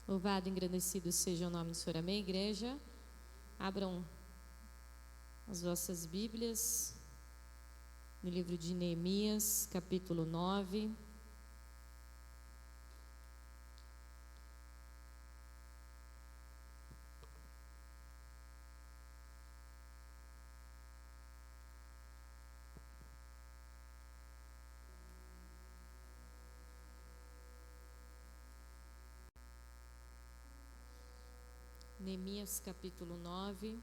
Louvado e engrandecido seja o nome do Senhor. Amém, igreja? Abram as vossas Bíblias no livro de Neemias, capítulo 9. Neemias, capítulo 9.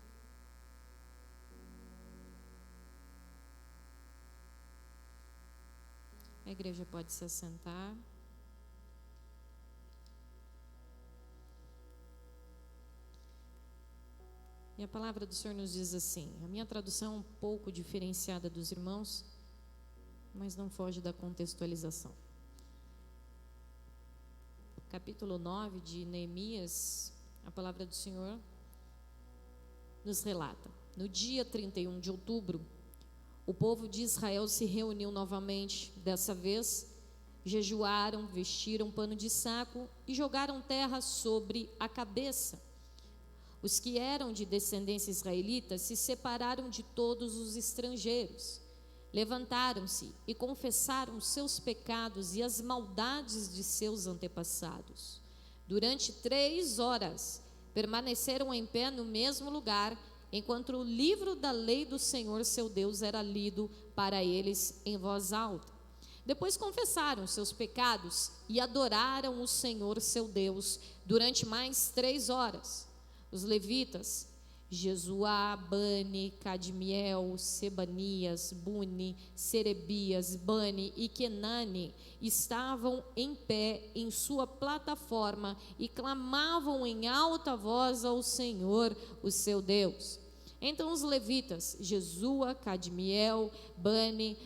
A igreja pode se assentar. E a palavra do Senhor nos diz assim, a minha tradução é um pouco diferenciada dos irmãos, mas não foge da contextualização. Capítulo 9 de Neemias, a palavra do Senhor nos relata: no dia 31 de outubro, o povo de Israel se reuniu novamente. Dessa vez, jejuaram, vestiram pano de saco e jogaram terra sobre a cabeça. Os que eram de descendência israelita se separaram de todos os estrangeiros. Levantaram-se e confessaram seus pecados e as maldades de seus antepassados. Durante 3 horas, permaneceram em pé no mesmo lugar, enquanto o livro da lei do Senhor, seu Deus, era lido para eles em voz alta. Depois confessaram seus pecados e adoraram o Senhor, seu Deus, durante mais 3 horas. Os levitas, Jesuá, Bani, Cadmiel, Sebanias, Buni, Serebias, Bani e Kenani estavam em pé em sua plataforma e clamavam em alta voz ao Senhor, o seu Deus. Então os levitas, Jesua, Cadmiel, Bani,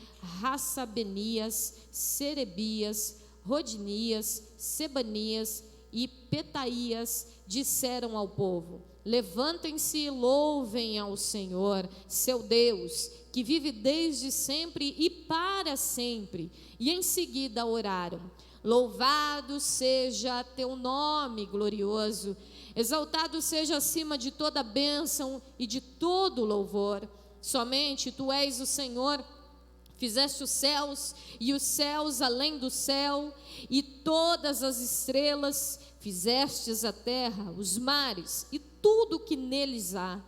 Hassabenias, Serebias, Rodinias, Sebanias e Petaías disseram ao povo: levantem-se e louvem ao Senhor, seu Deus, que vive desde sempre e para sempre. E em seguida oraram: louvado seja teu nome glorioso, exaltado seja acima de toda bênção e de todo louvor. Somente tu és o Senhor. Fizeste os céus e os céus além do céu e todas as estrelas. Fizestes a terra, os mares e tudo que neles há.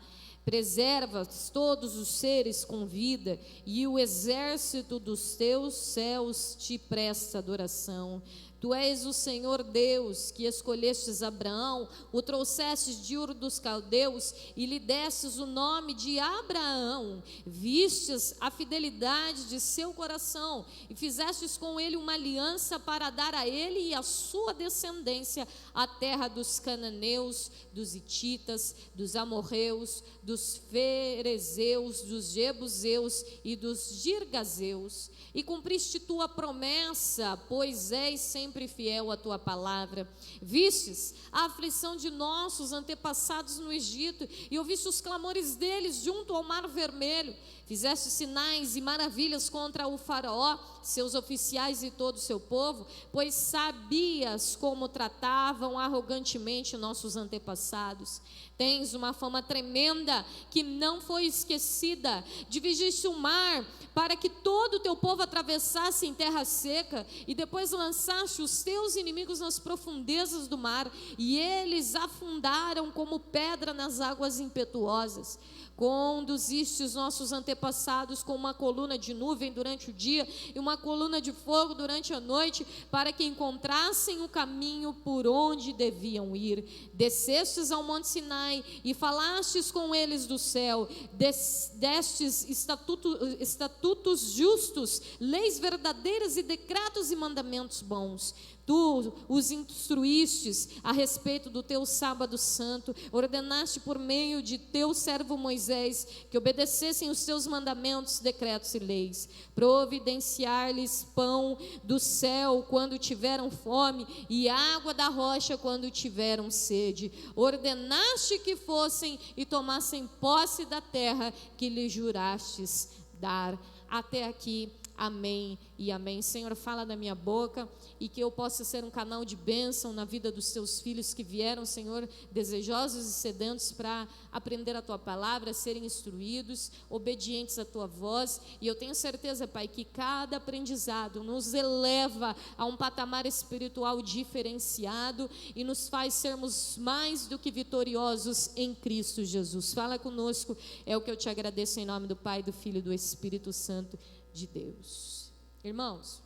Preservas todos os seres com vida, e o exército dos teus céus te presta adoração. Tu és o Senhor Deus, que escolhestes Abraão, o trouxestes de Ur dos Caldeus, e lhe destes o nome de Abraão. Vistes a fidelidade de seu coração, e fizestes com ele uma aliança para dar a ele e a sua descendência a terra dos cananeus, dos hititas, dos amorreus, dos ferezeus, dos jebuseus e dos girgazeus. E cumpriste tua promessa, pois és sempre fiel à tua palavra. Vistes a aflição de nossos antepassados no Egito e ouviste os clamores deles junto ao Mar Vermelho. Fizeste sinais e maravilhas contra o faraó, seus oficiais e todo o seu povo, pois sabias como tratavam arrogantemente nossos antepassados. Tens uma fama tremenda que não foi esquecida. Dividiste o mar para que todo o teu povo atravessasse em terra seca, e depois lançaste os teus inimigos nas profundezas do mar, e eles afundaram como pedra nas águas impetuosas. Conduziste os nossos antepassados com uma coluna de nuvem durante o dia e uma coluna de fogo durante a noite, para que encontrassem o caminho por onde deviam ir. Descestes ao monte Sinai e falastes com eles do céu, destes estatutos justos, leis verdadeiras e decretos e mandamentos bons. Tu os instruístes a respeito do teu sábado santo, ordenaste por meio de teu servo Moisés que obedecessem os teus mandamentos, decretos e leis. Providenciar-lhes pão do céu quando tiveram fome e água da rocha quando tiveram sede. Ordenaste que fossem e tomassem posse da terra que lhes jurastes dar. Até aqui amém e amém. Senhor, fala na minha boca e que eu possa ser um canal de bênção na vida dos teus filhos que vieram, Senhor, desejosos e sedentos para aprender a tua palavra, serem instruídos, obedientes à tua voz. E eu tenho certeza, Pai, que cada aprendizado nos eleva a um patamar espiritual diferenciado e nos faz sermos mais do que vitoriosos em Cristo Jesus. Fala conosco, é o que eu te agradeço em nome do Pai, do Filho e do Espírito Santo de Deus. Irmãos,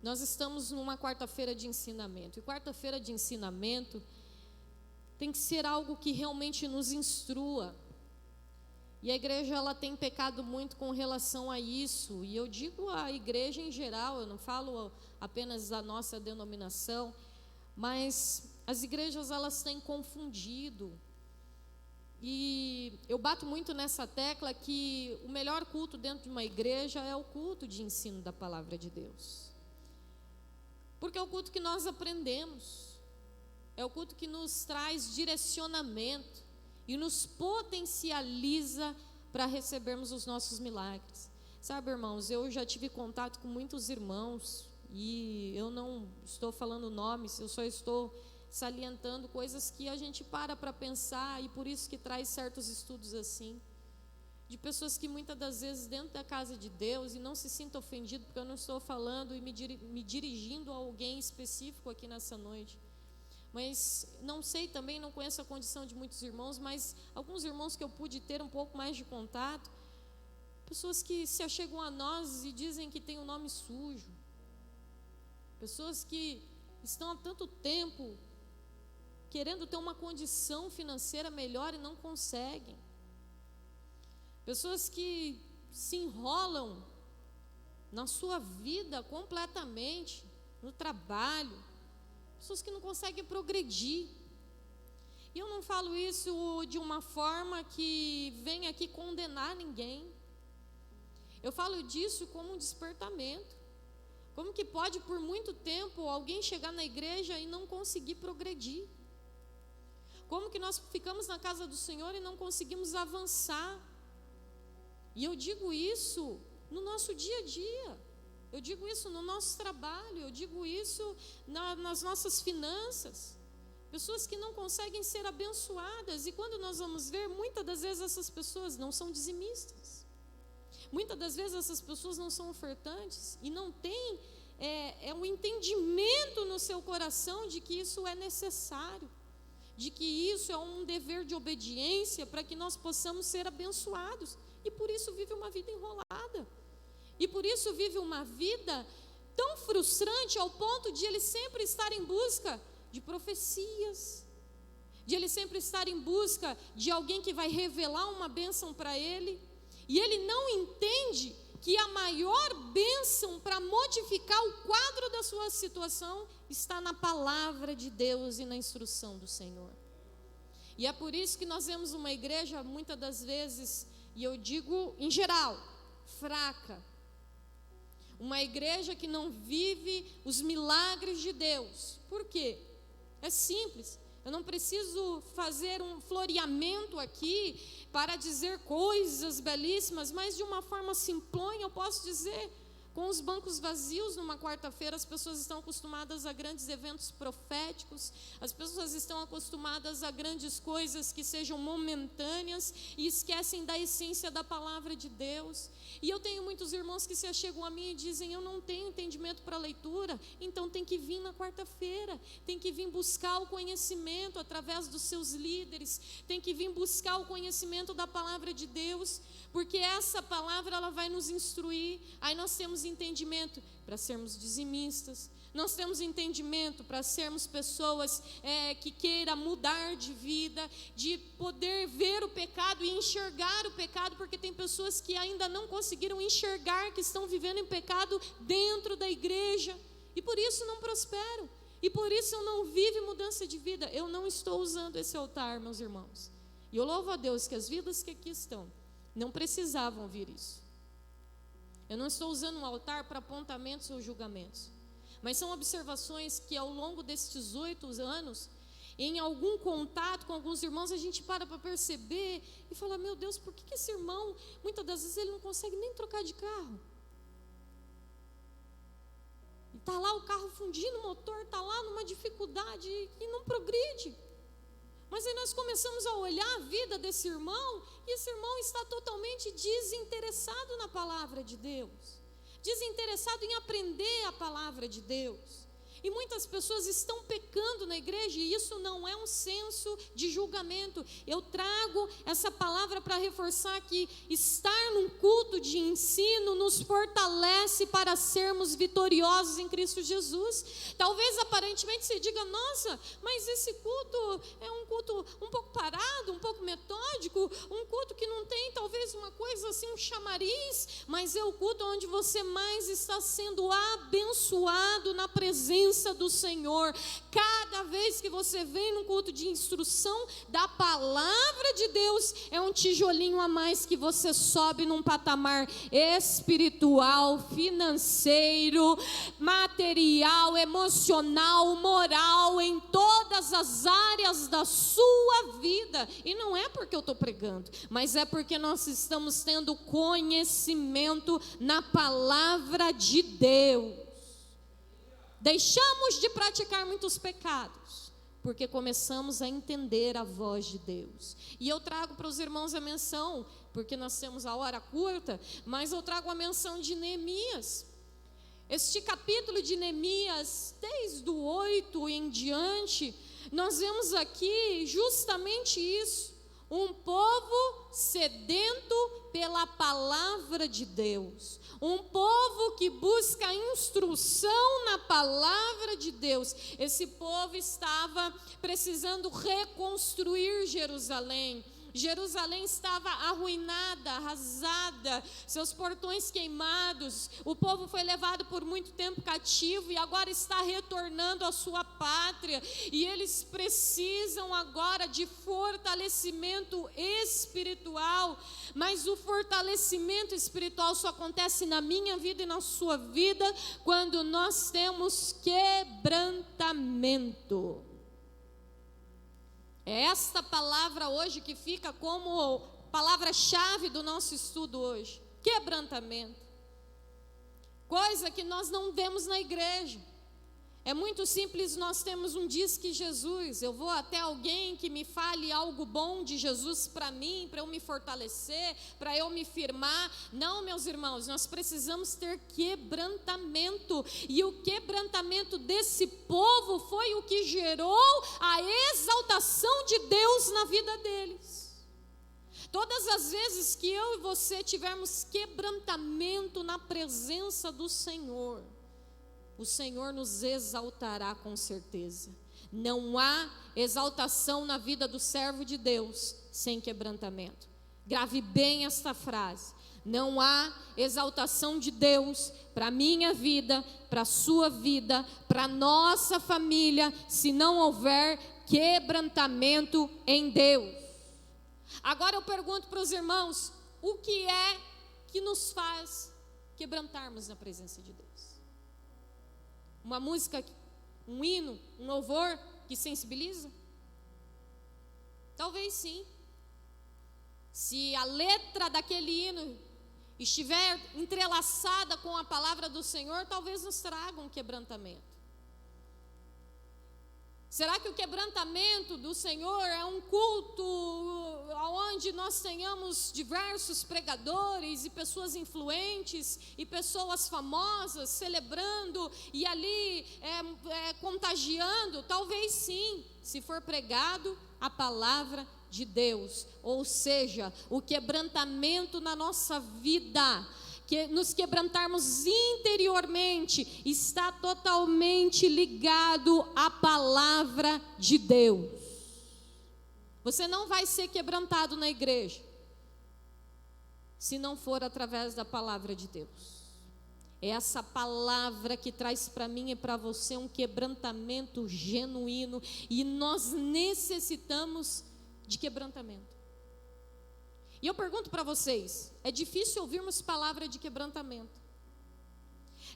nós estamos numa quarta-feira de ensinamento, e quarta-feira de ensinamento tem que ser algo que realmente nos instrua, e a igreja ela tem pecado muito com relação a isso, e eu digo a igreja em geral, eu não falo apenas da nossa denominação, mas as igrejas elas têm confundido. E eu bato muito nessa tecla que o melhor culto dentro de uma igreja é o culto de ensino da palavra de Deus, porque é o culto que nós aprendemos, é o culto que nos traz direcionamento e nos potencializa para recebermos os nossos milagres. Sabe, irmãos, eu já tive contato com muitos irmãos, e eu não estou falando nomes, eu só estou salientando coisas que a gente para pensar, e por isso que traz certos estudos assim, de pessoas que muitas das vezes dentro da casa de Deus, e não se sinta ofendido, porque eu não estou falando e me dirigindo a alguém específico aqui nessa noite, mas não sei também, não conheço a condição de muitos irmãos, mas alguns irmãos que eu pude ter um pouco mais de contato, pessoas que se achegam a nós e dizem que tem um nome sujo, pessoas que estão há tanto tempo querendo ter uma condição financeira melhor e não conseguem, pessoas que se enrolam na sua vida completamente, no trabalho, pessoas que não conseguem progredir. E eu não falo isso de uma forma que venha aqui condenar ninguém, eu falo disso como um despertamento. Como que pode por muito tempo alguém chegar na igreja e não conseguir progredir? Como que nós ficamos na casa do Senhor e não conseguimos avançar? E eu digo isso no nosso dia a dia, eu digo isso no nosso trabalho, eu digo isso nas nossas finanças. Pessoas que não conseguem ser abençoadas, e quando nós vamos ver, muitas das vezes essas pessoas não são dizimistas, muitas das vezes essas pessoas não são ofertantes, e não têm um entendimento no seu coração de que isso é necessário, de que isso é um dever de obediência para que nós possamos ser abençoados, e por isso vive uma vida enrolada, e por isso vive uma vida tão frustrante ao ponto de ele sempre estar em busca de profecias, de ele sempre estar em busca de alguém que vai revelar uma bênção para ele, e ele não entende que a maior bênção para modificar o quadro da sua situação está na palavra de Deus e na instrução do Senhor. E é por isso que nós vemos uma igreja muitas das vezes, e eu digo em geral, fraca, uma igreja que não vive os milagres de Deus. Por quê? É simples, eu não preciso fazer um floreamento aqui para dizer coisas belíssimas, mas de uma forma simplória eu posso dizer: com os bancos vazios numa quarta-feira, as pessoas estão acostumadas a grandes eventos proféticos, as pessoas estão acostumadas a grandes coisas que sejam momentâneas e esquecem da essência da palavra de Deus. E eu tenho muitos irmãos que se achegam a mim e dizem: eu não tenho entendimento para a leitura. Então tem que vir na quarta-feira, tem que vir buscar o conhecimento através dos seus líderes, tem que vir buscar o conhecimento da palavra de Deus, porque essa palavra ela vai nos instruir. Aí nós temos entendimento para sermos dizimistas, nós temos entendimento para sermos pessoas que queira mudar de vida, de poder ver o pecado e enxergar o pecado, porque tem pessoas que ainda não conseguiram enxergar que estão vivendo em pecado dentro da igreja, e por isso não prosperam, e por isso não vivem mudança de vida. Eu não estou usando esse altar, meus irmãos, e eu louvo a Deus que as vidas que aqui estão não precisavam ouvir isso. Eu não estou usando um altar para apontamentos ou julgamentos, mas são observações que ao longo destes 8 anos em algum contato com alguns irmãos, a gente para perceber e fala, meu Deus, por que esse irmão, muitas das vezes ele não consegue nem trocar de carro? Está lá o carro fundindo, o motor está lá numa dificuldade e não progride. Mas aí nós começamos a olhar a vida desse irmão, e esse irmão está totalmente desinteressado na palavra de Deus, desinteressado em aprender a palavra de Deus. E muitas pessoas estão pecando na igreja, e isso não é um senso de julgamento. Eu trago essa palavra para reforçar que estar num culto de ensino nos fortalece para sermos vitoriosos em Cristo Jesus. Talvez aparentemente você diga, nossa, mas esse culto é um culto um pouco parado, um pouco metódico, um culto que não tem talvez uma coisa assim, um chamariz, mas é o culto onde você mais está sendo abençoado na presença do Senhor. Cada vez que você vem num culto de instrução da palavra de Deus, é um tijolinho a mais que você sobe num patamar espiritual, financeiro, material, emocional, moral, em todas as áreas da sua vida. E não é porque eu estou pregando, mas é porque nós estamos tendo conhecimento na palavra de Deus. Deixamos de praticar muitos pecados, porque começamos a entender a voz de Deus. E eu trago para os irmãos a menção, porque nós temos a hora curta, mas eu trago a menção de Neemias. Este capítulo de Neemias, desde o 8 em diante, nós vemos aqui justamente isso. Um povo sedento pela palavra de Deus, um povo que busca instrução na palavra de Deus. Esse povo estava precisando reconstruir Jerusalém. Jerusalém estava arruinada, arrasada, seus portões queimados. O povo foi levado por muito tempo cativo e agora está retornando à sua pátria. E eles precisam agora de fortalecimento espiritual. Mas o fortalecimento espiritual só acontece na minha vida e na sua vida quando nós temos quebrantamento. É esta palavra hoje que fica como palavra-chave do nosso estudo hoje. Quebrantamento. Coisa que nós não vemos na igreja. É muito simples, nós temos um Disque Jesus. Eu vou até alguém que me fale algo bom de Jesus para mim, para eu me fortalecer, para eu me firmar. Não, meus irmãos, nós precisamos ter quebrantamento. E o quebrantamento desse povo foi o que gerou a exaltação de Deus na vida deles. Todas as vezes que eu e você tivermos quebrantamento na presença do Senhor, o Senhor nos exaltará com certeza. Não há exaltação na vida do servo de Deus sem quebrantamento. Grave bem esta frase. Não há exaltação de Deus para a minha vida, para a sua vida, para a nossa família, se não houver quebrantamento em Deus. Agora eu pergunto para os irmãos, o que é que nos faz quebrantarmos na presença de Deus? Uma música, um hino, um louvor que sensibiliza? Talvez sim. Se a letra daquele hino estiver entrelaçada com a palavra do Senhor, talvez nos traga um quebrantamento. Será que o quebrantamento do Senhor é um culto onde nós tenhamos diversos pregadores e pessoas influentes e pessoas famosas celebrando e ali contagiando? Talvez sim, se for pregado a palavra de Deus, ou seja, o quebrantamento na nossa vida, que nos quebrantarmos interiormente, está totalmente ligado à palavra de Deus. Você não vai ser quebrantado na igreja se não for através da palavra de Deus. É essa palavra que traz para mim e para você um quebrantamento genuíno, e nós necessitamos de quebrantamento. E eu pergunto para vocês, é difícil ouvirmos palavra de quebrantamento?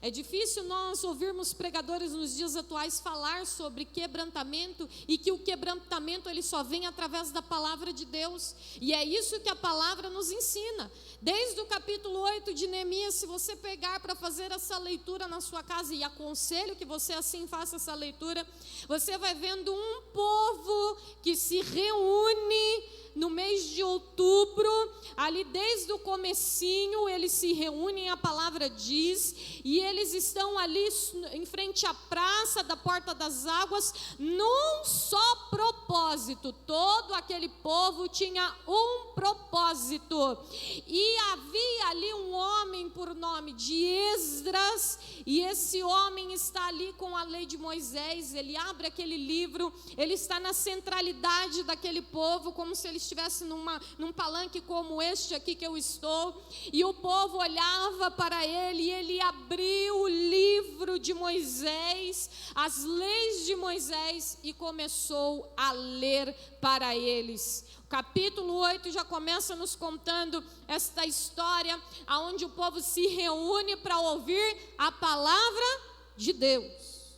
É difícil nós ouvirmos pregadores nos dias atuais falar sobre quebrantamento e que o quebrantamento ele só vem através da palavra de Deus. E é isso que a palavra nos ensina. Desde o capítulo 8 de Neemias, se você pegar para fazer essa leitura na sua casa, e aconselho que você assim faça essa leitura, você vai vendo um povo que se reúne no mês de outubro, ali desde o comecinho, eles se reúnem, a palavra diz, e eles estão ali em frente à praça da Porta das Águas, num só propósito. Todo aquele povo tinha um propósito, e havia ali um homem por nome de Esdras, e esse homem está ali com a lei de Moisés. Ele abre aquele livro, ele está na centralidade daquele povo, como se ele estivesse num palanque como este aqui que eu estou, e o povo olhava para ele, e ele abriu o livro de Moisés, as leis de Moisés, e começou a ler para eles. O capítulo 8 já começa nos contando esta história, onde o povo se reúne para ouvir a palavra de Deus.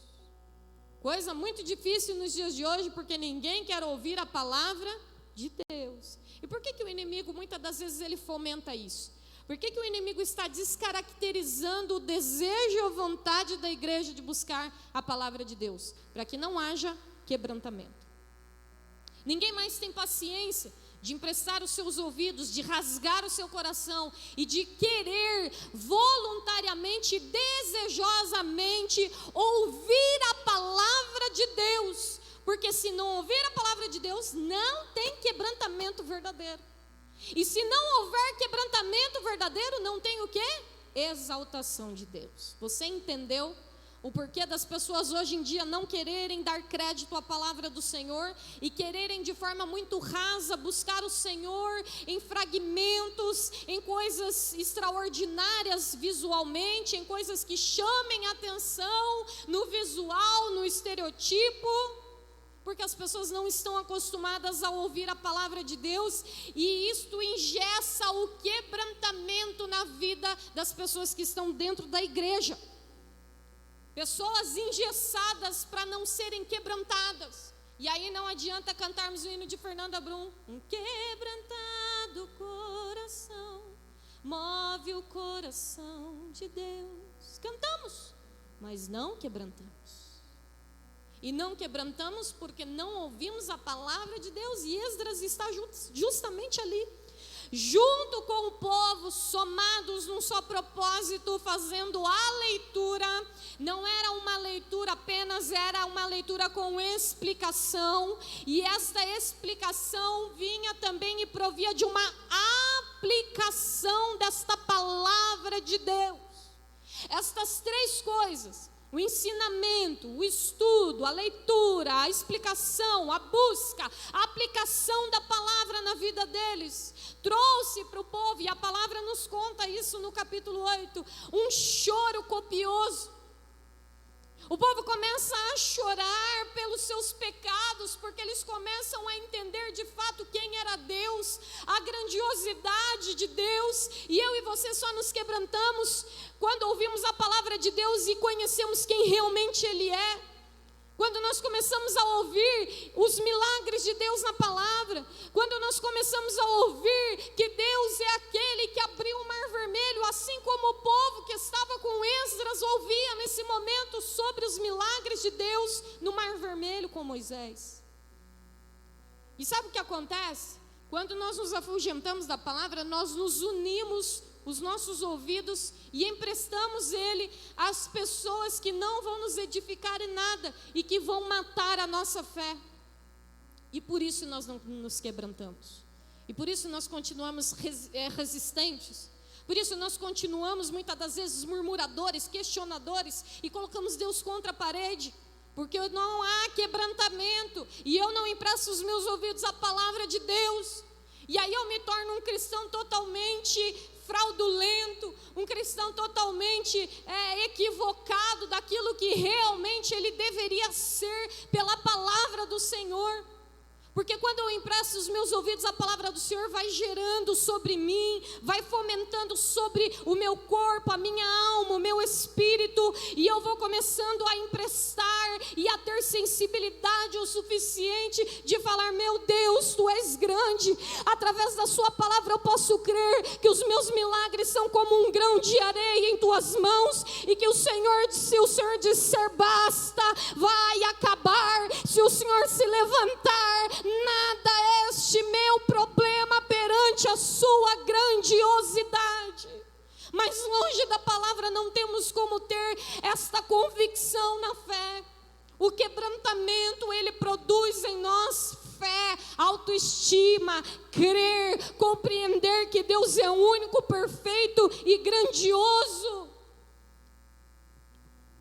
Coisa muito difícil nos dias de hoje, porque ninguém quer ouvir a palavra de Deus. E por que o inimigo muitas das vezes ele fomenta isso? Por que o inimigo está descaracterizando o desejo e a vontade da igreja de buscar a palavra de Deus? Para que não haja quebrantamento. Ninguém mais tem paciência de emprestar os seus ouvidos, de rasgar o seu coração e de querer voluntariamente, desejosamente ouvir a palavra de Deus. Porque se não ouvir a palavra de Deus, não tem quebrantamento verdadeiro. E se não houver quebrantamento verdadeiro, não tem o quê? Exaltação de Deus. Você entendeu o porquê das pessoas hoje em dia não quererem dar crédito à palavra do Senhor e quererem de forma muito rasa buscar o Senhor em fragmentos, em coisas extraordinárias visualmente, em coisas que chamem atenção no visual, no estereotipo? Porque as pessoas não estão acostumadas a ouvir a palavra de Deus, e isto engessa o quebrantamento na vida das pessoas que estão dentro da igreja. Pessoas engessadas para não serem quebrantadas. E aí não adianta cantarmos o hino de Fernanda Brum. Um quebrantado coração move o coração de Deus. Cantamos, mas não quebrantamos. E não quebrantamos porque não ouvimos a palavra de Deus. E Esdras está justamente ali, junto com o povo, somados num só propósito, fazendo a leitura. Não era uma leitura apenas, era uma leitura com explicação. E esta explicação vinha também e provia de uma aplicação desta palavra de Deus. Estas três coisas: o ensinamento, o estudo, a leitura, a explicação, a busca, a aplicação da palavra na vida deles, trouxe para o povo, e a palavra nos conta isso no capítulo 8, um choro copioso. O povo começa a chorar pelos seus pecados, porque eles começam a entender de fato quem era Deus, a grandiosidade de Deus. E eu e você só nos quebrantamos quando ouvimos a palavra de Deus e conhecemos quem realmente Ele é. Quando nós começamos a ouvir os milagres de Deus na palavra, quando nós começamos a ouvir que Deus é aquele que abriu o mar vermelho, assim como o povo que estava com Esdras ouvia nesse momento sobre os milagres de Deus no mar vermelho com Moisés. E sabe o que acontece? Quando nós nos afugentamos da palavra, nós nos unimos os nossos ouvidos e emprestamos ele às pessoas que não vão nos edificar em nada e que vão matar a nossa fé. E por isso nós não nos quebrantamos. E por isso nós continuamos resistentes. Por isso nós continuamos muitas das vezes murmuradores, questionadores, e colocamos Deus contra a parede. Porque não há quebrantamento e eu não empresto os meus ouvidos à palavra de Deus. E aí eu me torno um cristão totalmente fraudulento, um cristão totalmente equivocado daquilo que realmente ele deveria ser pela palavra do Senhor. Porque quando eu empresto os meus ouvidos, a palavra do Senhor vai gerando sobre mim, vai fomentando sobre o meu corpo, a minha alma, o meu espírito, e eu vou começando a emprestar e a ter sensibilidade o suficiente de falar: meu Deus, Tu és grande. Através da Sua palavra eu posso crer que os meus milagres são como um grão de areia em Tuas mãos, e que o Senhor, se o Senhor disser basta, vai acabar. Se o Senhor se levantar, nada é este meu problema perante a Sua grandiosidade. Mas longe da palavra não temos como ter esta convicção na fé. O quebrantamento, ele produz em nós fé, autoestima, crer, compreender que Deus é único, perfeito e grandioso.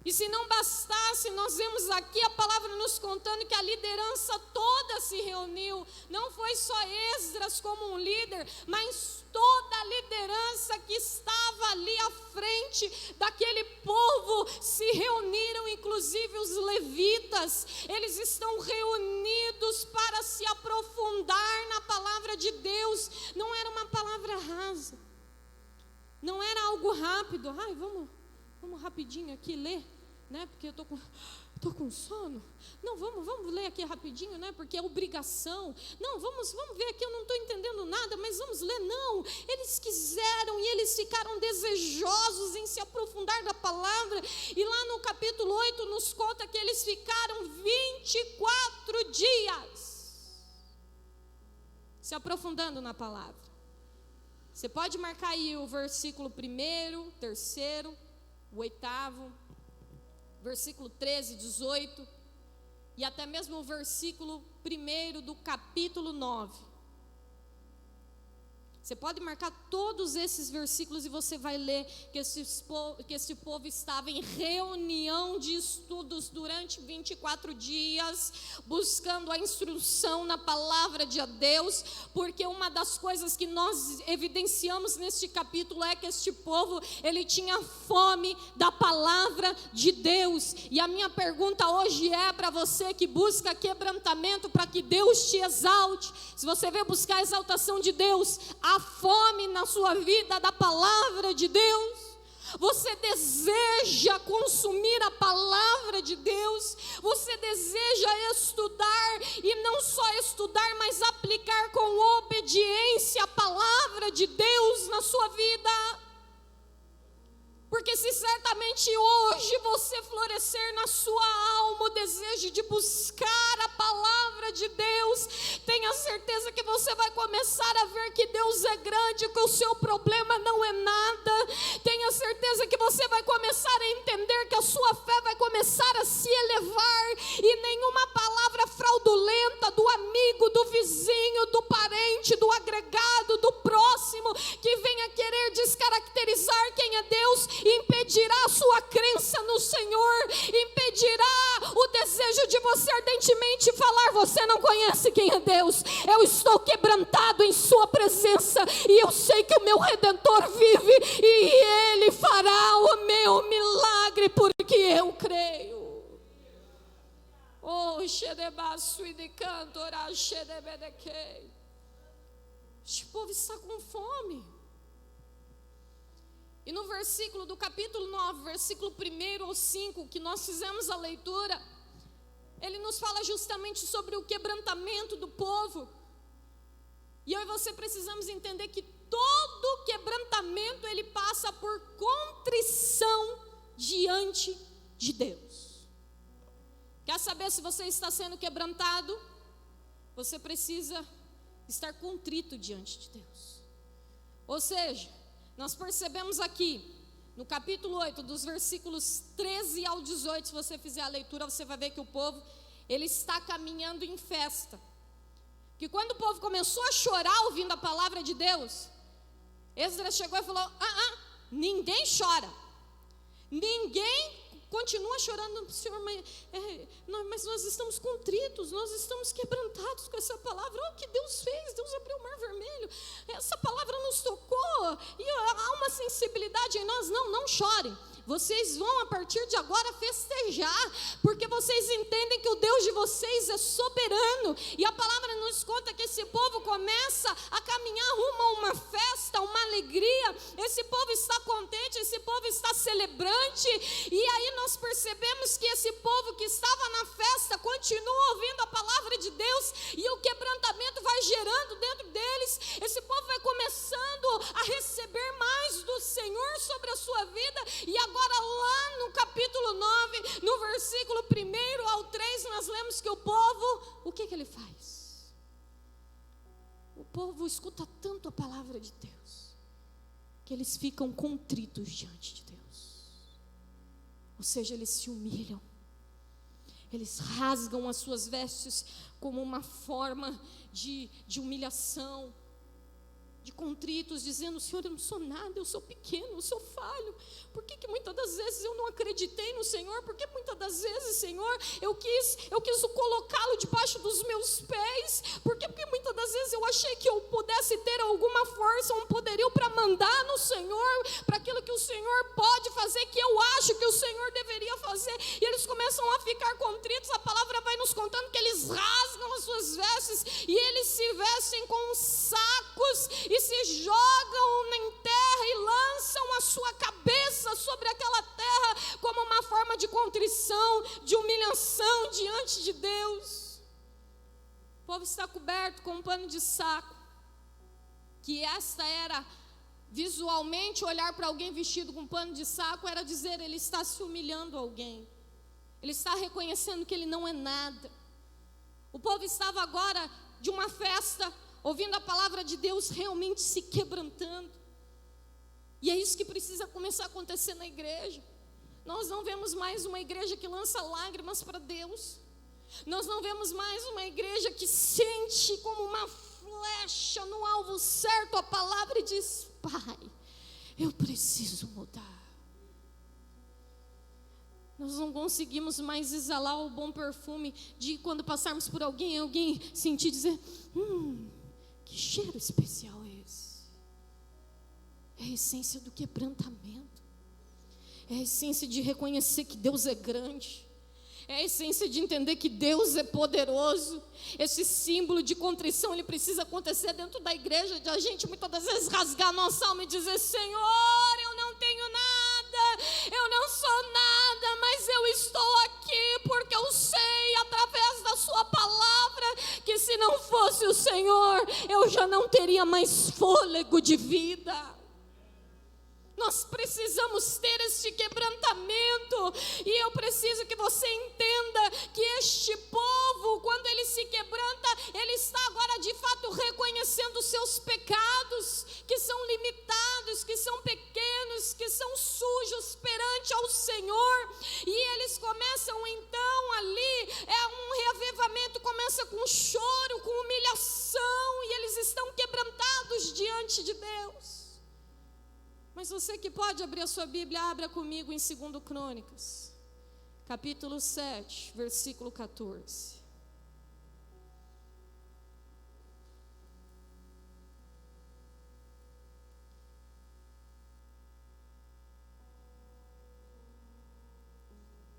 E se não bastasse, nós vemos aqui a palavra nos contando que a liderança toda se reuniu. Não foi só Esdras como um líder, mas toda a liderança que estava ali à frente daquele povo se reuniram, inclusive os levitas. Eles estão reunidos para se aprofundar na palavra de Deus. Não era uma palavra rasa, não era algo rápido. Ai, vamos rapidinho aqui ler, né? Porque eu tô com sono. Não, vamos ler aqui rapidinho, né? Porque é obrigação. Não, vamos ver aqui, eu não estou entendendo nada, mas vamos ler. Não, eles quiseram e eles ficaram desejosos em se aprofundar da palavra. E lá no capítulo 8 nos conta que eles ficaram 24 dias se aprofundando na palavra. Você pode marcar aí o versículo 1º, 3º, o 8º, versículo 13, 18, e até mesmo o versículo 1º do capítulo 9. Você pode marcar todos esses versículos e você vai ler que esse povo estava em reunião de estudos durante 24 dias, buscando a instrução na palavra de Deus, porque uma das coisas que nós evidenciamos neste capítulo é que este povo, ele tinha fome da palavra de Deus. E a minha pergunta hoje é para você que busca quebrantamento para que Deus te exalte. Se você veio buscar a exaltação de Deus, a fome na sua vida da palavra de Deus, você deseja consumir a palavra de Deus, você deseja estudar, e não só estudar, mas aplicar com obediência a palavra de Deus na sua vida. Porque se certamente hoje você florescer na sua alma o desejo de buscar a palavra de Deus, tenha certeza que você vai começar a ver que Deus é grande, que o seu problema não é nada. Tenha certeza que você vai começar a entender que a sua fé vai começar a se elevar, e nenhuma palavra fraudulenta do amigo, do vizinho, do parente, do agregado, do próximo, que venha querer descaracterizar quem é Deus, impedirá a sua crença no Senhor, impedirá o desejo de você ardentemente falar: você não conhece quem é Deus, eu estou quebrantado em sua presença, e eu sei que o meu Redentor vive, e Ele fará o meu milagre, porque eu creio. Oh, xerebaço e de cantora, xerebedequei. Este povo está com fome. E no versículo do capítulo 9, versículo 1 ao 5, que nós fizemos a leitura, ele nos fala justamente sobre o quebrantamento do povo. E eu e você precisamos entender que todo quebrantamento, ele passa por contrição diante de Deus. Quer saber se você está sendo quebrantado? Você precisa estar contrito diante de Deus. Ou seja, nós percebemos aqui, no capítulo 8, dos versículos 13 ao 18, se você fizer a leitura, você vai ver que o povo, ele está caminhando em festa. Que quando o povo começou a chorar ouvindo a palavra de Deus, Esdras chegou e falou: ninguém chora, ninguém continua chorando, Senhor, mas nós estamos contritos, nós estamos quebrantados com essa palavra. O que Deus fez? Deus abriu o mar vermelho, essa palavra nos tocou, e há uma sensibilidade em nós. Não chorem, vocês vão a partir de agora festejar, porque vocês entendem que o Deus de vocês é soberano. E a palavra nos conta que esse povo começa a caminhar rumo a uma festa, uma alegria. Esse povo está contente, esse povo está celebrante. E aí nós percebemos que esse povo que estava na festa continua ouvindo a palavra de Deus, e o quebrantamento vai gerando dentro deles. Esse povo vai começando a receber mais do Senhor sobre a sua vida. E agora lá no capítulo 9, no versículo 1 ao 3, nós lemos que o povo, o que ele faz? O povo escuta tanto a palavra de Deus, que eles ficam contritos diante de Deus. Ou seja, eles se humilham, eles rasgam as suas vestes como uma forma de humilhação, de contritos, dizendo: Senhor, eu não sou nada, eu sou pequeno, eu sou falho. Por que muitas das vezes eu não acreditei no Senhor? Porque muitas das vezes, Senhor, eu quis colocá-lo debaixo dos meus pés? Porque muitas das vezes eu achei que eu pudesse ter alguma força, um poderio para mandar no Senhor, para aquilo que o Senhor pode fazer, que eu acho que o Senhor deveria fazer. E eles começam a ficar contritos. A palavra vai nos contando que eles rasgam as suas vestes, e eles se vestem com sacos, e se jogam em terra e lançam a sua cabeça sobre aquela terra como uma forma de contrição, de humilhação diante de Deus. O povo está coberto com um pano de saco, que esta era visualmente, olhar para alguém vestido com um pano de saco era dizer: ele está se humilhando a alguém, ele está reconhecendo que ele não é nada. O povo estava agora de uma festa, ouvindo a palavra de Deus, realmente se quebrantando. E é isso que precisa começar a acontecer na igreja. Nós não vemos mais uma igreja que lança lágrimas para Deus. Nós não vemos mais uma igreja que sente como uma flecha no alvo certo a palavra e diz: Pai, eu preciso mudar. Nós não conseguimos mais exalar o bom perfume de quando passarmos por alguém sentir, dizer: que cheiro especial é esse? É a essência do quebrantamento, é a essência de reconhecer que Deus é grande, é a essência de entender que Deus é poderoso. Esse símbolo de contrição, ele precisa acontecer dentro da igreja, de a gente muitas das vezes rasgar a nossa alma e dizer: Senhor, eu não tenho nada, eu não sou nada, mas eu estou aqui porque eu sei, através da sua palavra, que se não fosse o Senhor, eu já não teria mais fôlego de vida. Nós precisamos ter este quebrantamento, e eu preciso que você entenda que este povo, quando ele se quebranta, ele está agora de fato reconhecendo os seus pecados, que são limitados, que são pequenos, que são sujos perante ao Senhor. E eles começam então ali, um reavivamento, começa com choro, com humilhação, e eles estão quebrantados diante de Deus. Mas você que pode abrir a sua Bíblia, abra comigo em 2 Crônicas, capítulo 7, versículo 14.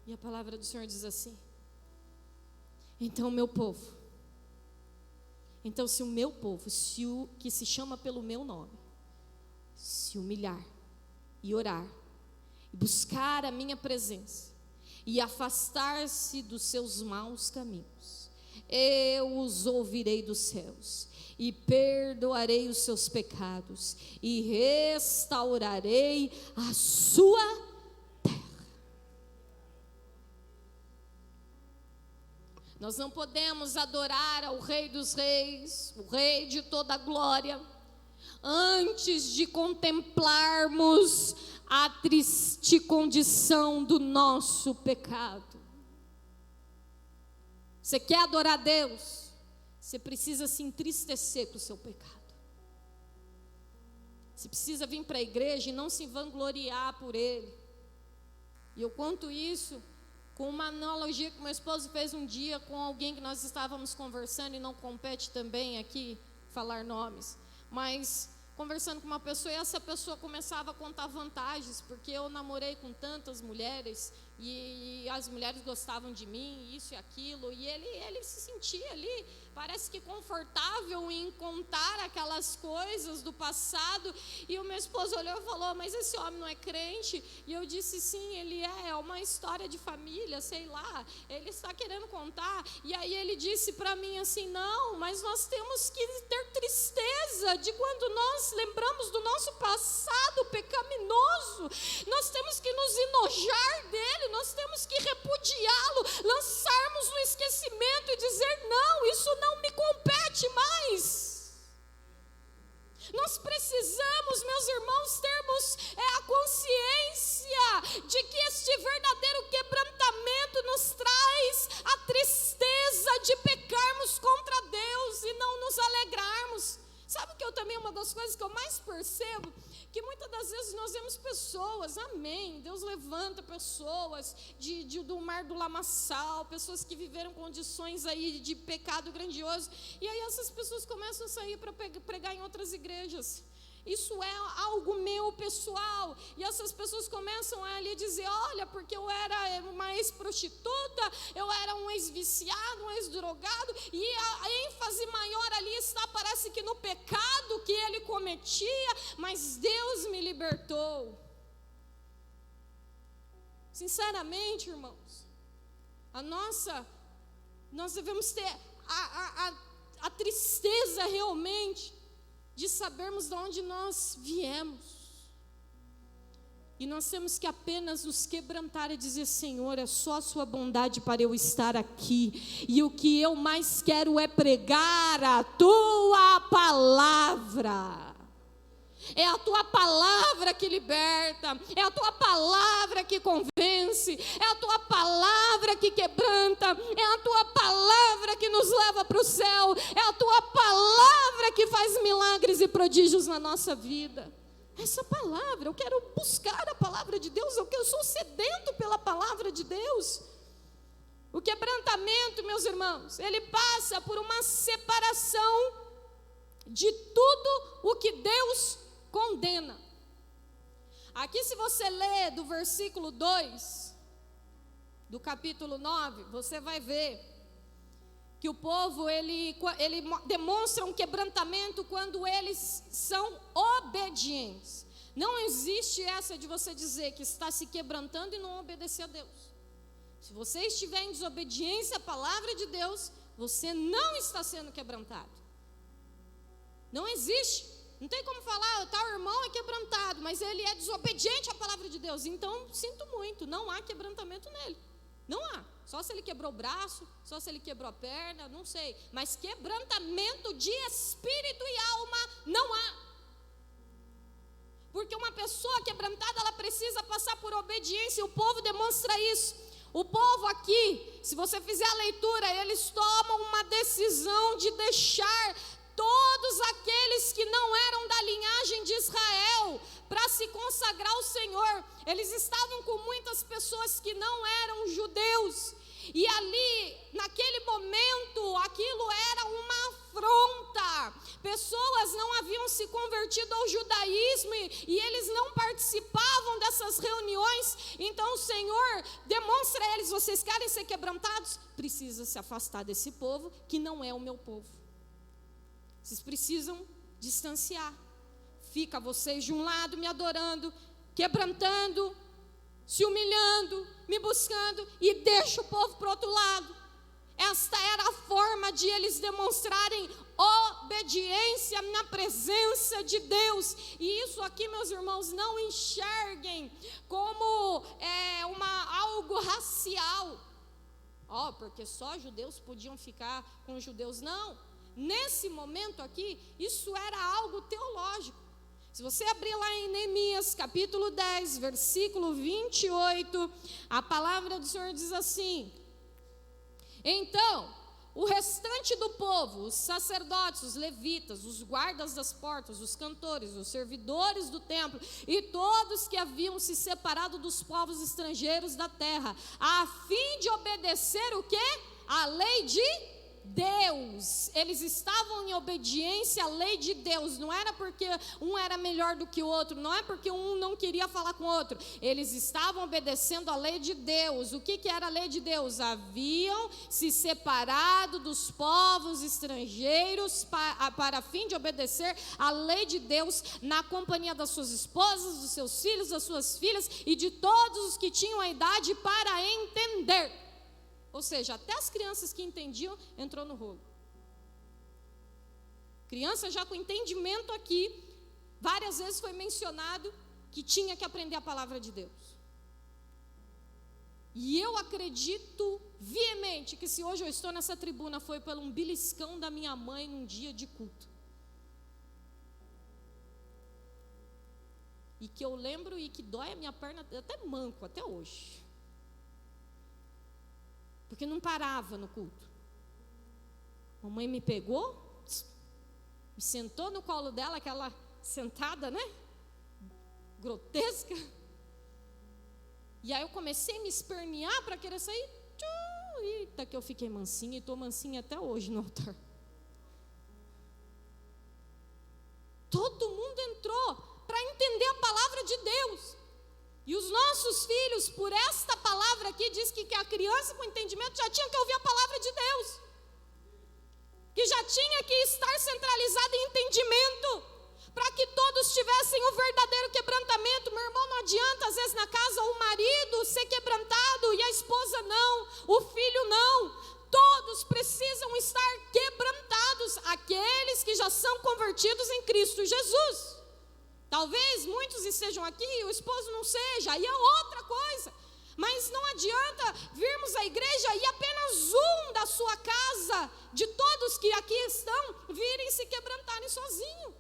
E a palavra do Senhor diz assim: então se o meu povo, se o que se chama pelo meu nome, se humilhar e orar, e buscar a minha presença, e afastar-se dos seus maus caminhos, eu os ouvirei dos céus, e perdoarei os seus pecados, e restaurarei a sua terra. Nós não podemos adorar ao Rei dos Reis, o Rei de toda a glória, antes de contemplarmos a triste condição do nosso pecado. Você quer adorar a Deus? Você precisa se entristecer com o seu pecado. Você precisa vir para a igreja e não se vangloriar por ele. E eu conto isso com uma analogia que meu esposo fez um dia com alguém que nós estávamos conversando, e não compete também aqui falar nomes, mas conversando com uma pessoa e essa pessoa começava a contar vantagens, porque eu namorei com tantas mulheres e as mulheres gostavam de mim, isso e aquilo, e ele se sentia ali, parece que confortável em contar aquelas coisas do passado, e o meu esposo olhou e falou, mas esse homem não é crente? E eu disse, sim, ele é uma história de família, sei lá, ele está querendo contar, e aí ele disse para mim assim, não, mas nós temos que ter tristeza de quando nós lembramos do nosso passado pecaminoso, nós temos que nos enojar dele, nós temos que repudiá-lo, lançarmos no esquecimento e dizer, não, isso não me compete mais. Nós precisamos, meus irmãos, termos a consciência de que este verdadeiro quebrantamento nos traz a tristeza de pecarmos contra Deus e não nos alegrarmos. Sabe que eu também, uma das coisas que eu mais percebo, que muitas das vezes nós vemos pessoas, amém, Deus levanta pessoas do mar do lamaçal, pessoas que viveram condições aí de pecado grandioso, e aí essas pessoas começam a sair para pregar em outras igrejas. Isso é algo meu pessoal, e essas pessoas começam a ali dizer, olha, porque eu era uma ex-prostituta, eu era um ex-viciado, um ex-drogado, e a ênfase maior ali está, parece que no pecado que ele cometia, mas Deus me libertou. Sinceramente, irmãos, nós devemos ter a tristeza realmente de sabermos de onde nós viemos, e nós temos que apenas nos quebrantar e dizer, Senhor, é só a sua bondade para eu estar aqui, e o que eu mais quero é pregar a tua palavra. É a tua palavra que liberta, é a tua palavra que convence, é a tua palavra que quebranta, é a tua palavra que nos leva para o céu, é a tua palavra que faz milagres e prodígios na nossa vida. Essa palavra, eu quero buscar a palavra de Deus, eu sou sedento pela palavra de Deus. O quebrantamento, meus irmãos, ele passa por uma separação de tudo o que Deus condena. Aqui, se você ler do versículo 2 do capítulo 9, você vai ver que o povo ele demonstra um quebrantamento quando eles são obedientes. Não existe essa de você dizer que está se quebrantando e não obedecer a Deus. Se você estiver em desobediência à palavra de Deus, você não está sendo quebrantado. Não existe. Não tem como falar, tal irmão é quebrantado, mas ele é desobediente à palavra de Deus. Então, sinto muito, não há quebrantamento nele. Não há. Só se ele quebrou o braço, só se ele quebrou a perna, não sei. Mas quebrantamento de espírito e alma não há. Porque uma pessoa quebrantada, ela precisa passar por obediência, e o povo demonstra isso. O povo aqui, se você fizer a leitura, eles tomam uma decisão de deixar todos aqueles que não eram da linhagem de Israel para se consagrar ao Senhor. Eles estavam com muitas pessoas que não eram judeus, e ali, naquele momento, aquilo era uma afronta. Pessoas não haviam se convertido ao judaísmo e eles não participavam dessas reuniões. Então o Senhor demonstra a eles, vocês querem ser quebrantados? Precisa se afastar desse povo que não é o meu povo. Vocês precisam distanciar. Fica vocês de um lado me adorando, quebrantando, se humilhando, me buscando, e deixa o povo para o outro lado. Esta era a forma de eles demonstrarem obediência na presença de Deus. E isso aqui, meus irmãos, não enxerguem como algo racial. Porque só judeus podiam ficar com judeus. Não. Nesse momento aqui, isso era algo teológico. Se você abrir lá em Neemias, capítulo 10, versículo 28, a palavra do Senhor diz assim: então, o restante do povo, os sacerdotes, os levitas, os guardas das portas, os cantores, os servidores do templo e todos que haviam se separado dos povos estrangeiros da terra, a fim de obedecer o quê? A lei de Deus. Deus, eles estavam em obediência à lei de Deus. Não era porque um era melhor do que o outro, não é porque um não queria falar com o outro. Eles estavam obedecendo à lei de Deus. O que era a lei de Deus? Haviam se separado dos povos estrangeiros para fim de obedecer à lei de Deus, na companhia das suas esposas, dos seus filhos, das suas filhas e de todos os que tinham a idade para entender. Ou seja, até as crianças que entendiam, entrou no rolo. Criança já com entendimento aqui, várias vezes foi mencionado que tinha que aprender a palavra de Deus. E eu acredito veemente que se hoje eu estou nessa tribuna foi pelo um beliscão da minha mãe num dia de culto. E que eu lembro e que dói a minha perna, eu até manco até hoje. Porque não parava no culto. Mamãe me pegou, me sentou no colo dela, aquela sentada, né? Grotesca. E aí eu comecei a me espernear para querer sair. Eita, que eu fiquei mansinha e estou mansinha até hoje no altar. Todo mundo entrou para entender a palavra de Deus. E os nossos filhos, por esta palavra aqui, diz que a criança com entendimento já tinha que ouvir a palavra de Deus. Que já tinha que estar centralizada em entendimento. Para que todos tivessem o verdadeiro quebrantamento. Meu irmão, não adianta, às vezes na casa, o marido ser quebrantado e a esposa não, o filho não. Todos precisam estar quebrantados, aqueles que já são convertidos em Cristo Jesus. Talvez muitos estejam aqui e o esposo não seja, aí é outra coisa. Mas não adianta virmos à igreja e apenas um da sua casa, de todos que aqui estão, virem se quebrantarem sozinho.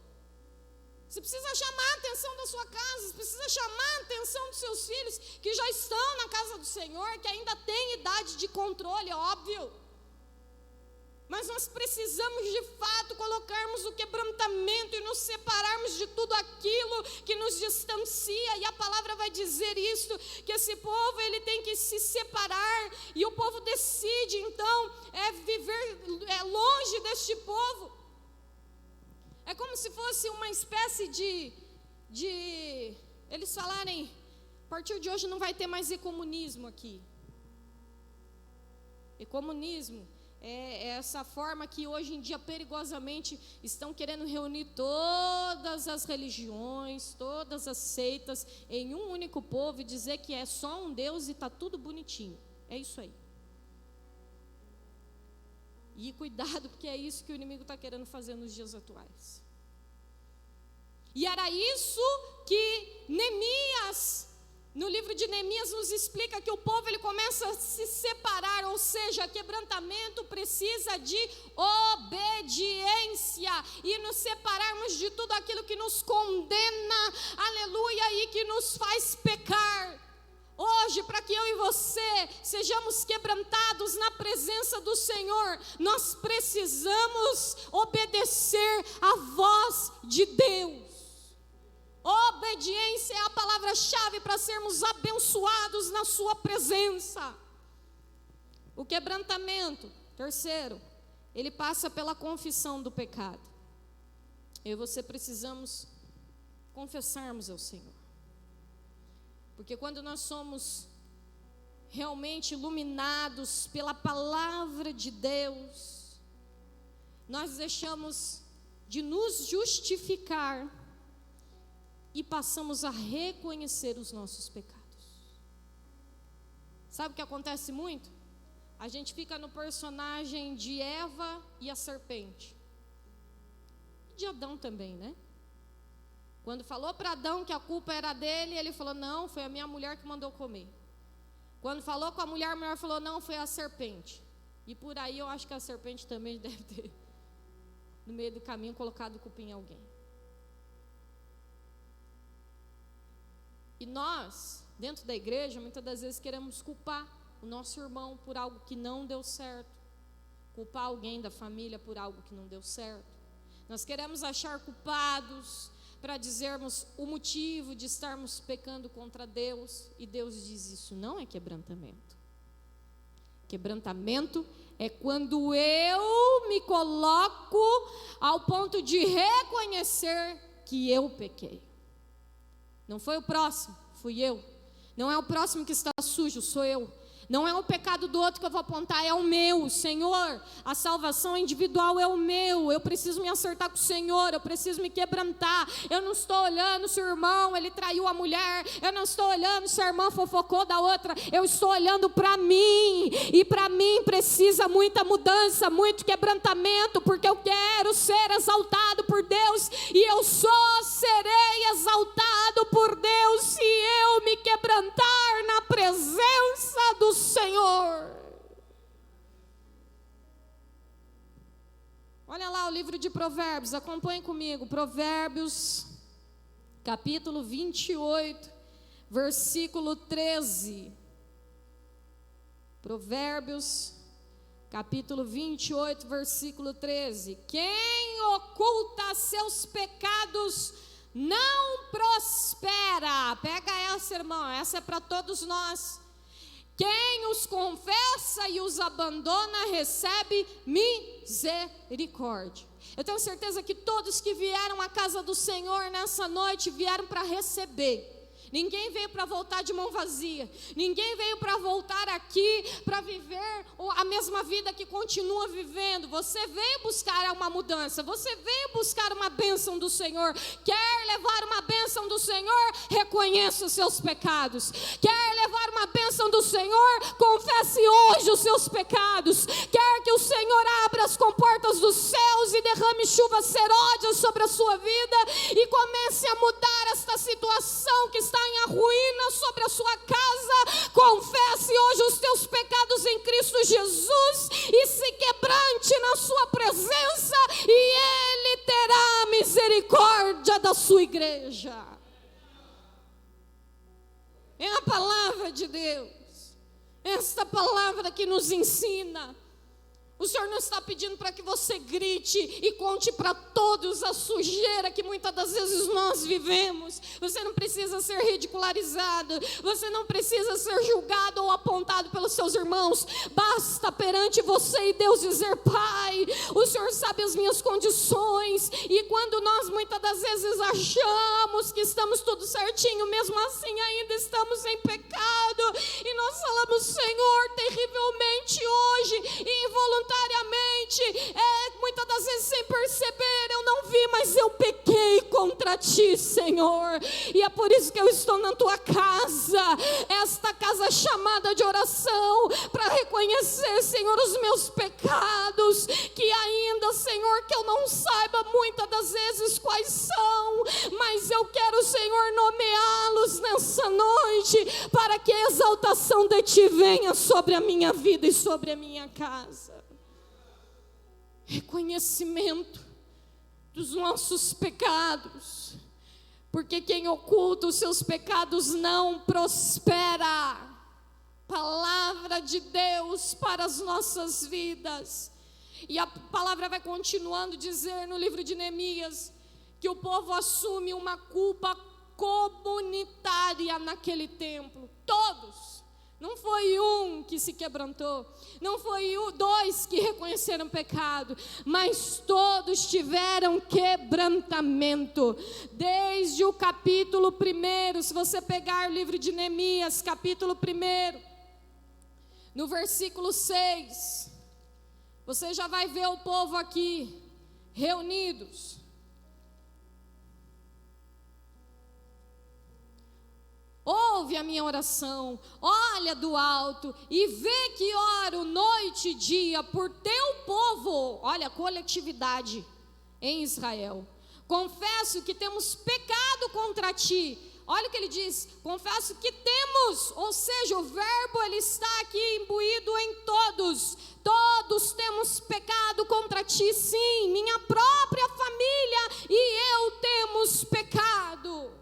Você precisa chamar a atenção da sua casa, você precisa chamar a atenção dos seus filhos, que já estão na casa do Senhor, que ainda têm idade de controle, é óbvio. Mas nós precisamos de fato colocarmos o quebrantamento e nos separarmos de tudo aquilo que nos distancia. E a palavra vai dizer isso, que esse povo ele tem que se separar. E o povo decide então viver longe deste povo. É como se fosse uma espécie de eles falarem, a partir de hoje não vai ter mais ecumenismo aqui. Ecumenismo é essa forma que hoje em dia perigosamente estão querendo reunir todas as religiões, todas as seitas em um único povo e dizer que é só um Deus e está tudo bonitinho. É isso aí. E cuidado, porque é isso que o inimigo está querendo fazer nos dias atuais. E era isso que Neemias, no livro de Neemias, nos explica que o povo ele começa a se separar, ou seja, quebrantamento precisa de obediência e nos separarmos de tudo aquilo que nos condena, aleluia, e que nos faz pecar. Hoje, para que eu e você sejamos quebrantados na presença do Senhor, nós precisamos obedecer à voz de Deus. Obediência é a palavra-chave para sermos abençoados na sua presença. O quebrantamento, terceiro, ele passa pela confissão do pecado. Eu e você precisamos confessarmos ao Senhor. Porque quando nós somos realmente iluminados pela palavra de Deus, nós deixamos de nos justificar e passamos a reconhecer os nossos pecados. Sabe o que acontece muito? A gente fica no personagem de Eva e a serpente. E de Adão também, né? Quando falou para Adão que a culpa era dele, ele falou, não, foi a minha mulher que mandou comer. Quando falou com a mulher falou, não, foi a serpente. E por aí eu acho que a serpente também deve ter, no meio do caminho, colocado culpa em alguém. E nós, dentro da igreja, muitas das vezes queremos culpar o nosso irmão por algo que não deu certo, culpar alguém da família por algo que não deu certo. Nós queremos achar culpados para dizermos o motivo de estarmos pecando contra Deus, e Deus diz, isso não é quebrantamento. Quebrantamento é quando eu me coloco ao ponto de reconhecer que eu pequei. Não foi o próximo, fui eu. Não é o próximo que está sujo, sou eu. Não é o pecado do outro que eu vou apontar, é o meu. Senhor, a salvação individual é o meu. Eu preciso me acertar com o Senhor, eu preciso me quebrantar. Eu não estou olhando se o irmão, ele traiu a mulher. Eu não estou olhando se a irmã fofocou da outra. Eu estou olhando para mim. E para mim precisa muita mudança, muito quebrantamento, porque eu quero ser exaltado por Deus. E eu só serei exaltado por Deus se eu me quebrantar na presença do Senhor. Olha lá o livro de Provérbios, acompanhe comigo. Provérbios, capítulo 28, versículo 13. Provérbios, capítulo 28, versículo 13. Quem oculta seus pecados não prospera. Pega essa, irmão, essa é para todos nós. Quem os confessa e os abandona recebe misericórdia. Eu tenho certeza que todos que vieram à casa do Senhor nessa noite vieram para receber. Ninguém veio para voltar de mão vazia. Ninguém veio para voltar aqui para viver a mesma vida que continua vivendo. Você veio buscar uma mudança. Você veio buscar uma bênção do Senhor. Quer levar uma bênção do Senhor? Reconheça os seus pecados. Quer levar uma bênção do Senhor? Confesse hoje os seus pecados. Quer que o Senhor abra as comportas dos céus e derrame chuvas seródias sobre a sua vida e comece a mudar esta situação que está em ruína sobre a sua casa. Confesse hoje os teus pecados em Cristo Jesus e se quebrante na sua presença e Ele terá misericórdia da sua igreja. É a palavra de Deus, esta palavra que nos ensina. O Senhor não está pedindo para que você grite e conte para todos a sujeira que muitas das vezes nós vivemos. Você não precisa ser ridicularizado, você não precisa ser julgado ou apontado pelos seus irmãos. Basta perante você e Deus dizer: Pai, o Senhor sabe as minhas condições. E quando nós muitas das vezes achamos que estamos tudo certinho, mesmo assim ainda estamos em pecado. E nós falamos: Senhor, terrivelmente hoje, involuntariamente, muitas das vezes sem perceber, eu não vi, mas eu pequei contra ti, Senhor, e é por isso que eu estou na tua casa, esta casa chamada de oração, para reconhecer, Senhor, os meus pecados, que ainda, Senhor, que eu não saiba muitas das vezes quais são, mas eu quero, Senhor, nomeá-los nessa noite, para que a exaltação de ti venha sobre a minha vida e sobre a minha casa. Reconhecimento dos nossos pecados, porque quem oculta os seus pecados não prospera. Palavra de Deus para as nossas vidas. E a palavra vai continuando a dizer no livro de Neemias que o povo assume uma culpa comunitária naquele templo. Todos. Não foi um que se quebrantou, não foi dois que reconheceram pecado, mas todos tiveram quebrantamento. Desde o capítulo 1, se você pegar o livro de Neemias, capítulo 1, no versículo 6, você já vai ver o povo aqui, reunidos. Ouve a minha oração, olha do alto e vê que oro noite e dia por teu povo. Olha a coletividade em Israel. Confesso que temos pecado contra ti. Olha o que ele diz: confesso que temos, ou seja, o verbo ele está aqui imbuído em todos. Todos temos pecado contra ti, sim, minha própria família e eu temos pecado.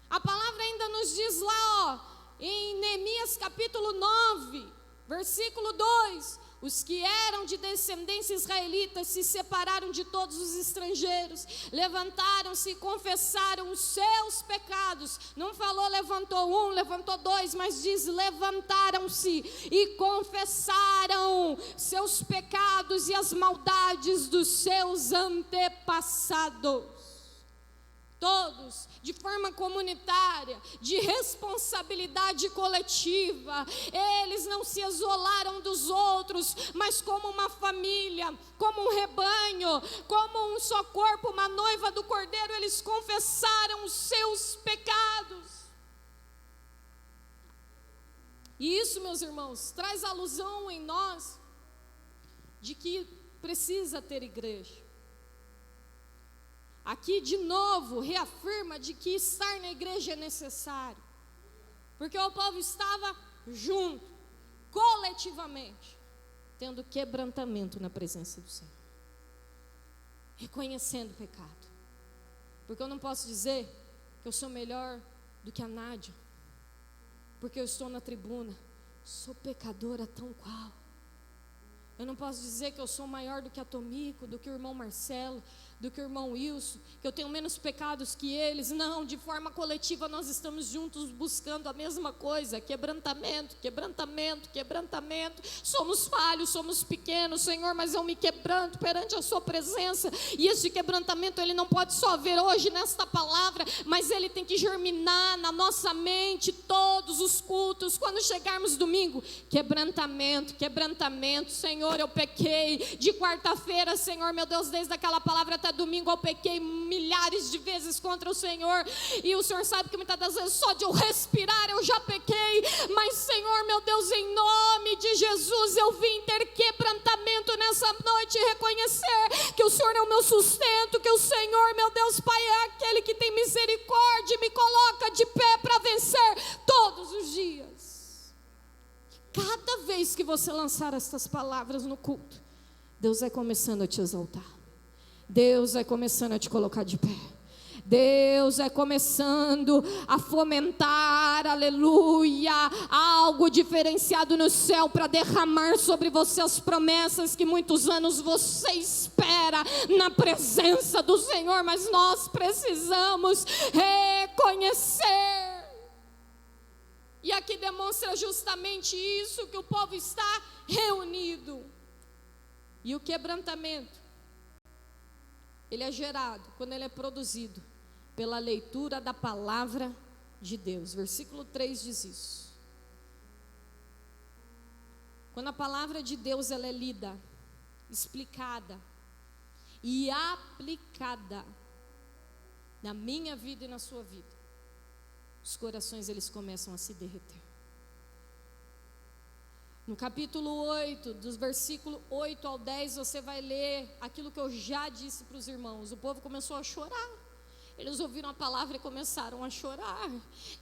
A palavra ainda nos diz lá, em Neemias capítulo 9, versículo 2: Os que eram de descendência israelita se separaram de todos os estrangeiros, levantaram-se e confessaram os seus pecados. Não falou levantou um, levantou dois, mas diz levantaram-se e confessaram seus pecados e as maldades dos seus antepassados. Todos, de forma comunitária, de responsabilidade coletiva, eles não se isolaram dos outros, mas como uma família, como um rebanho, como um só corpo, uma noiva do Cordeiro, eles confessaram os seus pecados. E isso, meus irmãos, traz alusão em nós de que precisa ter igreja. Aqui de novo reafirma de que estar na igreja é necessário, porque o povo estava junto, coletivamente, tendo quebrantamento na presença do Senhor, reconhecendo o pecado. Porque eu não posso dizer que eu sou melhor do que a Nádia, porque eu estou na tribuna, sou pecadora tão qual. Eu não posso dizer que eu sou maior do que a Tomico, do que o irmão Marcelo, do que o irmão Wilson, que eu tenho menos pecados que eles. Não, de forma coletiva nós estamos juntos buscando a mesma coisa, quebrantamento, quebrantamento, quebrantamento. Somos falhos, somos pequenos, Senhor, mas eu me quebranto perante a sua presença, e esse quebrantamento ele não pode só haver hoje nesta palavra, mas ele tem que germinar na nossa mente todos os cultos. Quando chegarmos domingo, quebrantamento, quebrantamento. Senhor, eu pequei de quarta-feira, Senhor, meu Deus, desde aquela palavra até domingo eu pequei milhares de vezes contra o Senhor, e o Senhor sabe que muitas das vezes só de eu respirar eu já pequei, mas Senhor, meu Deus, em nome de Jesus eu vim ter quebrantamento nessa noite e reconhecer que o Senhor é o meu sustento, que o Senhor, meu Deus, Pai, é aquele que tem misericórdia e me coloca de pé para vencer todos os dias. Cada vez que você lançar estas palavras no culto, Deus vai começando a te exaltar, Deus vai começando a te colocar de pé, Deus vai começando a fomentar, aleluia, algo diferenciado no céu para derramar sobre você as promessas que muitos anos você espera na presença do Senhor, mas nós precisamos reconhecer. E aqui demonstra justamente isso, que o povo está reunido. E o quebrantamento, ele é gerado, quando ele é produzido, pela leitura da palavra de Deus. Versículo 3 diz isso. Quando a palavra de Deus ela é lida, explicada e aplicada na minha vida e na sua vida, os corações eles começam a se derreter. No capítulo 8, dos versículos 8 ao 10, você vai ler aquilo que eu já disse para os irmãos. O povo começou a chorar. Eles ouviram a palavra e começaram a chorar,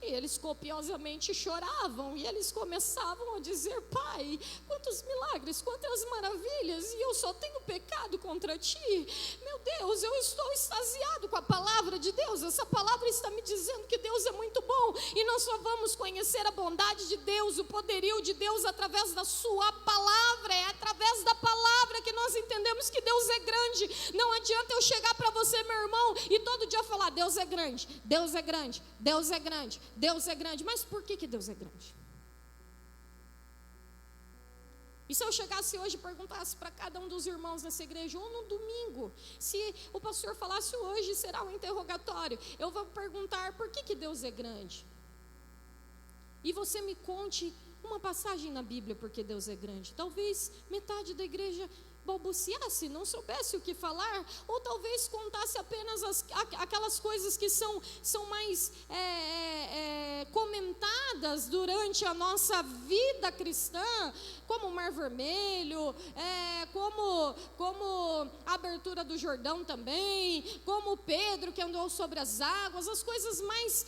e eles copiosamente choravam, e eles começavam a dizer: Pai, quantos milagres, quantas maravilhas, e eu só tenho pecado contra ti. Meu Deus, eu estou extasiado com a palavra de Deus. Essa palavra está me dizendo que Deus é muito bom, e nós só vamos conhecer a bondade de Deus, o poderio de Deus através da sua palavra. É através da palavra que nós entendemos que Deus é grande. Não adianta eu chegar para você, meu irmão, e todo dia falar: Deus é grande, Deus é grande, Deus é grande, Deus é grande. Mas por que Deus é grande? E se eu chegasse hoje e perguntasse para cada um dos irmãos nessa igreja, ou no domingo, se o pastor falasse hoje, será um interrogatório, eu vou perguntar: por que Deus é grande? E você me conte uma passagem na Bíblia porque Deus é grande. Talvez metade da igreja balbuciasse, não soubesse o que falar, ou talvez contasse apenas aquelas coisas que são mais comentadas durante a nossa vida cristã, como o Mar Vermelho, como a abertura do Jordão também, como Pedro que andou sobre as águas, as coisas mais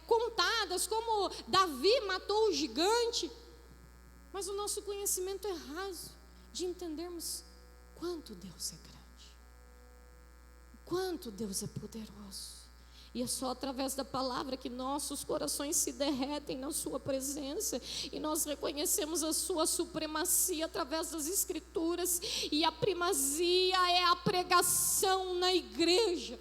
contadas, como Davi matou o gigante. Mas o nosso conhecimento é raso de entendermos quanto Deus é grande, quanto Deus é poderoso, E é só através da palavra que nossos corações se derretem na sua presença. E nós reconhecemos a sua supremacia através das Escrituras. E a primazia é a pregação na igreja.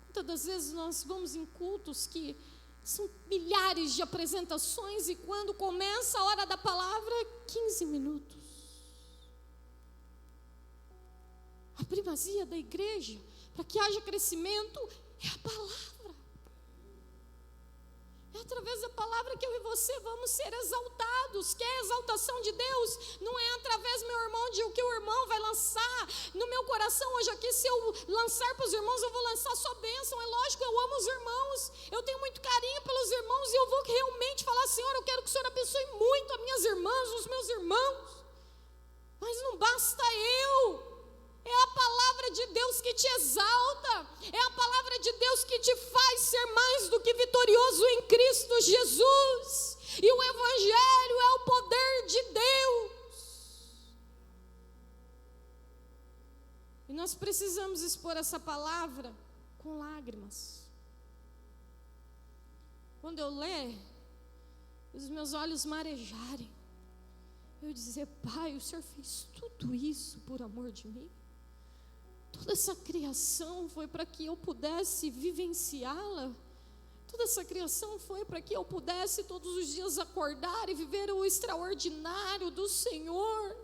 Muitas das vezes nós vamos em cultos que são milhares de apresentações. E quando começa a hora da palavra, 15 minutos. A primazia da igreja, para que haja crescimento, é a palavra. É através da palavra que eu e você vamos ser exaltados. Que é a exaltação de Deus não é através, meu irmão, de o que o irmão vai lançar no meu coração hoje aqui. Se eu lançar para os irmãos, eu vou lançar só bênção. É lógico, eu amo os irmãos, eu tenho muito carinho pelos irmãos, e eu vou realmente falar: Senhor, eu quero que o Senhor abençoe muito as minhas irmãs, os meus irmãos. Mas não basta eu. É a palavra de Deus que te exalta. É a palavra de Deus que te faz ser mais do que vitorioso em Cristo Jesus. E o Evangelho é o poder de Deus. E nós precisamos expor essa palavra com lágrimas. Quando eu ler, os meus olhos marejarem, eu dizer: Pai, o Senhor fez tudo isso por amor de mim? Toda essa criação foi para que eu pudesse vivenciá-la. Toda essa criação foi para que eu pudesse todos os dias acordar e viver o extraordinário do Senhor.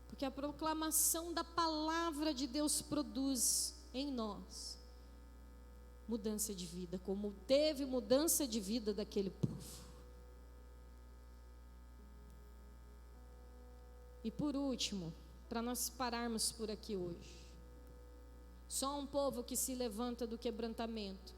Porque a proclamação da palavra de Deus produz em nós mudança de vida, como teve mudança de vida daquele povo. E por último, para nós pararmos por aqui hoje, só um povo que se levanta do quebrantamento